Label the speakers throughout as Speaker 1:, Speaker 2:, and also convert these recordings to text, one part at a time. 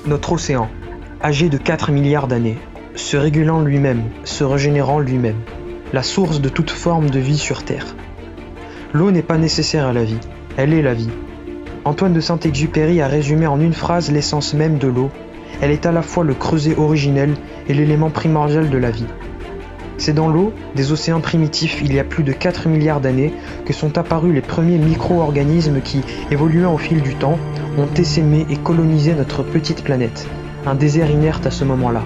Speaker 1: Notre océan, âgé de 4 milliards d'années, se régulant lui-même, se régénérant lui-même, la source de toute forme de vie sur Terre. L'eau n'est pas nécessaire à la vie, elle est la vie. Antoine de Saint-Exupéry a résumé en une phrase l'essence même de l'eau. Elle est à la fois le creuset originel et l'élément primordial de la vie. C'est dans l'eau, des océans primitifs, il y a plus de 4 milliards d'années, que sont apparus les premiers micro-organismes qui, évoluant au fil du temps, ont essaimé et colonisé notre petite planète, un désert inerte à ce moment-là.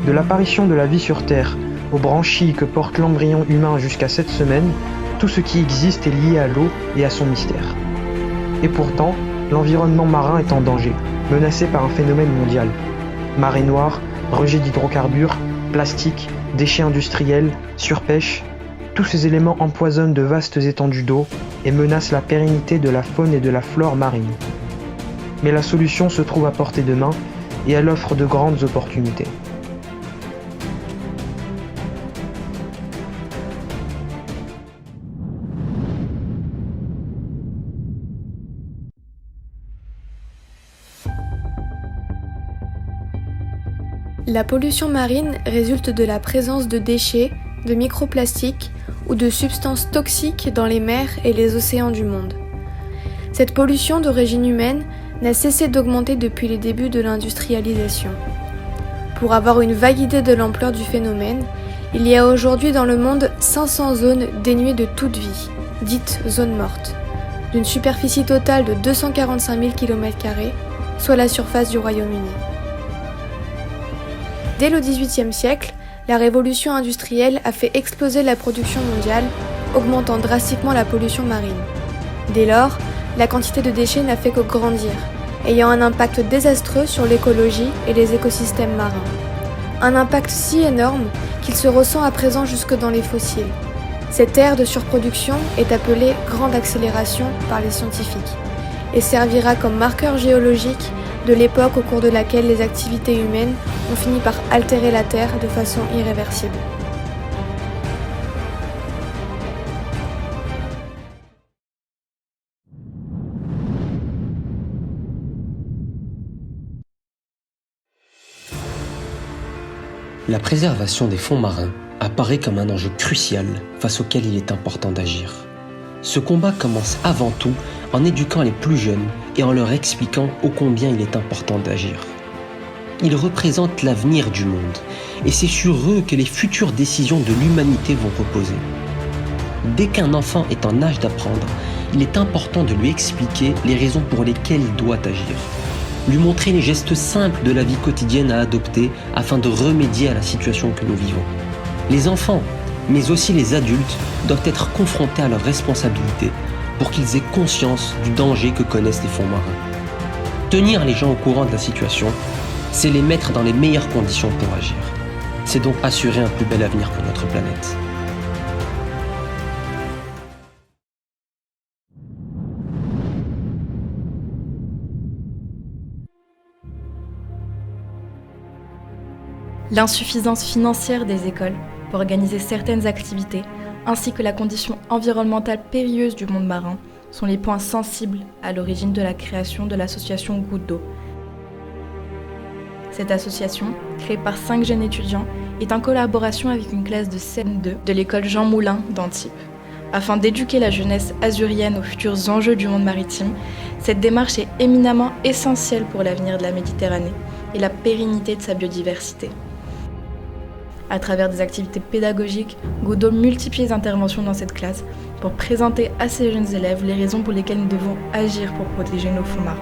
Speaker 1: De l'apparition de la vie sur Terre, aux branchies que porte l'embryon humain jusqu'à 7 semaines, tout ce qui existe est lié à l'eau et à son mystère. Et pourtant, l'environnement marin est en danger, menacé par un phénomène mondial. Marée noire, rejet d'hydrocarbures, plastique, déchets industriels, surpêche, tous ces éléments empoisonnent de vastes étendues d'eau et menacent la pérennité de la faune et de la flore marine. Mais la solution se trouve à portée de main et elle offre de grandes opportunités.
Speaker 2: La pollution marine résulte de la présence de déchets, de microplastiques ou de substances toxiques dans les mers et les océans du monde. Cette pollution d'origine humaine n'a cessé d'augmenter depuis les débuts de l'industrialisation. Pour avoir une vague idée de l'ampleur du phénomène, il y a aujourd'hui dans le monde 500 zones dénuées de toute vie, dites zones mortes, d'une superficie totale de 245 000 km², soit la surface du Royaume-Uni. Dès le XVIIIe siècle, la révolution industrielle a fait exploser la production mondiale, augmentant drastiquement la pollution marine. Dès lors, la quantité de déchets n'a fait que grandir, ayant un impact désastreux sur l'écologie et les écosystèmes marins. Un impact si énorme qu'il se ressent à présent jusque dans les fossiles. Cette ère de surproduction est appelée grande accélération par les scientifiques et servira comme marqueur géologique de l'époque au cours de laquelle les activités humaines ont fini par altérer la Terre de façon irréversible.
Speaker 3: La préservation des fonds marins apparaît comme un enjeu crucial face auquel il est important d'agir. Ce combat commence avant tout en éduquant les plus jeunes et en leur expliquant ô combien il est important d'agir. Ils représentent l'avenir du monde et c'est sur eux que les futures décisions de l'humanité vont reposer. Dès qu'un enfant est en âge d'apprendre, il est important de lui expliquer les raisons pour lesquelles il doit agir. Lui montrer les gestes simples de la vie quotidienne à adopter afin de remédier à la situation que nous vivons. Les enfants, mais aussi les adultes, doivent être confrontés à leurs responsabilités pour qu'ils aient conscience du danger que connaissent les fonds marins. Tenir les gens au courant de la situation, c'est les mettre dans les meilleures conditions pour agir. C'est donc assurer un plus bel avenir pour notre planète.
Speaker 4: L'insuffisance financière des écoles pour organiser certaines activités, ainsi que la condition environnementale périlleuse du monde marin, sont les points sensibles à l'origine de la création de l'association Goutte d'eau. Cette association, créée par 5 jeunes étudiants, est en collaboration avec une classe de CM2 de l'école Jean Moulin d'Antibes. Afin d'éduquer la jeunesse azurienne aux futurs enjeux du monde maritime, cette démarche est éminemment essentielle pour l'avenir de la Méditerranée et la pérennité de sa biodiversité. À travers des activités pédagogiques, Goutte d'eau multiplie les interventions dans cette classe pour présenter à ces jeunes élèves les raisons pour lesquelles nous devons agir pour protéger nos fonds marins.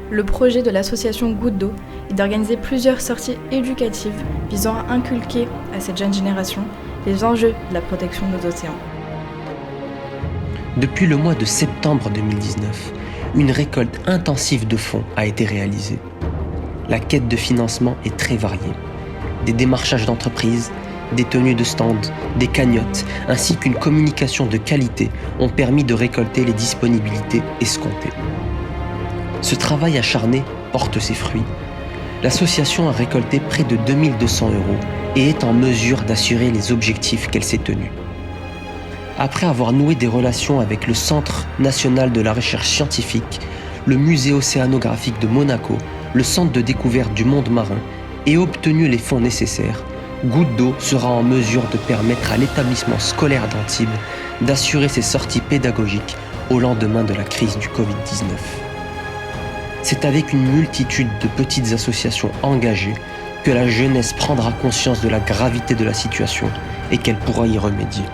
Speaker 4: Le projet de l'association Goutte d'eau est d'organiser plusieurs sorties éducatives visant à inculquer à cette jeune génération les enjeux de la protection de nos océans.
Speaker 3: Depuis le mois de septembre 2019, une récolte intensive de fonds a été réalisée. La quête de financement est très variée. Des démarchages d'entreprises, des tenues de stands, des cagnottes, ainsi qu'une communication de qualité ont permis de récolter les disponibilités escomptées. Ce travail acharné porte ses fruits. L'association a récolté près de 2 200 € et est en mesure d'assurer les objectifs qu'elle s'est tenus. Après avoir noué des relations avec le Centre national de la recherche scientifique, le Musée océanographique de Monaco, le centre de découverte du monde marin, et obtenu les fonds nécessaires, Goutte d'eau sera en mesure de permettre à l'établissement scolaire d'Antibes d'assurer ses sorties pédagogiques au lendemain de la crise du Covid-19. C'est avec une multitude de petites associations engagées que la jeunesse prendra conscience de la gravité de la situation et qu'elle pourra y remédier.